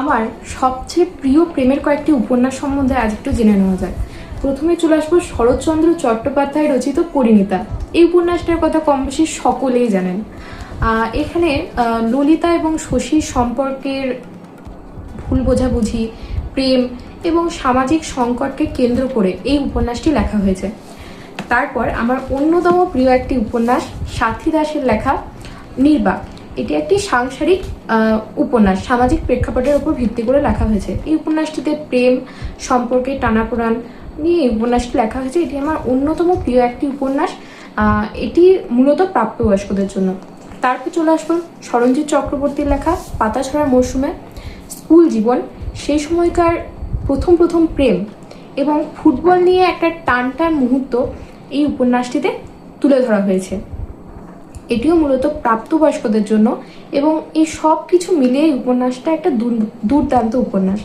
আমার সবচেয়ে প্রিয় প্রেমের কয়েকটি উপন্যাস সম্বন্ধে আজ একটু জেনে নেওয়া যায়। প্রথমে চলে আসবো শরৎচন্দ্র চট্টোপাধ্যায় রচিত পরিণীতা। এই উপন্যাসটার কথা কম বেশি সকলেই জানেন। এখানে ললিতা এবং শশীর সম্পর্কের ভুল বোঝাবুঝি, প্রেম এবং সামাজিক সংকটকে কেন্দ্র করে এই উপন্যাসটি লেখা হয়েছে। তারপর আমার অন্যতম প্রিয় একটি উপন্যাস সাথী দাসের লেখা নির্বাক। এটি একটি সাংসারিক উপন্যাস, সামাজিক প্রেক্ষাপটের উপর ভিত্তি করে লেখা হয়েছে। এই উপন্যাসটিতে প্রেম সম্পর্কে টানাপোড়ান নিয়ে এই উপন্যাসটি লেখা হয়েছে। এটি আমার অন্যতম প্রিয় একটি উপন্যাস। এটি মূলত প্রাপ্তবয়স্কদের জন্য। তারপর চলে আসবো সরঞ্জিৎ চক্রবর্তীর লেখা পাতাঝরা মরশুমে। স্কুল জীবন, সেই সময়কার প্রথম প্রেম এবং ফুটবল নিয়ে একটা টান মুহূর্ত এই উপন্যাসটিতে তুলে ধরা হয়েছে। এটিও মূলত প্রাপ্তবয়স্কদের জন্য এবং এই সব কিছু মিলিয়ে এই উপন্যাসটা একটা দুর্দান্ত উপন্যাস।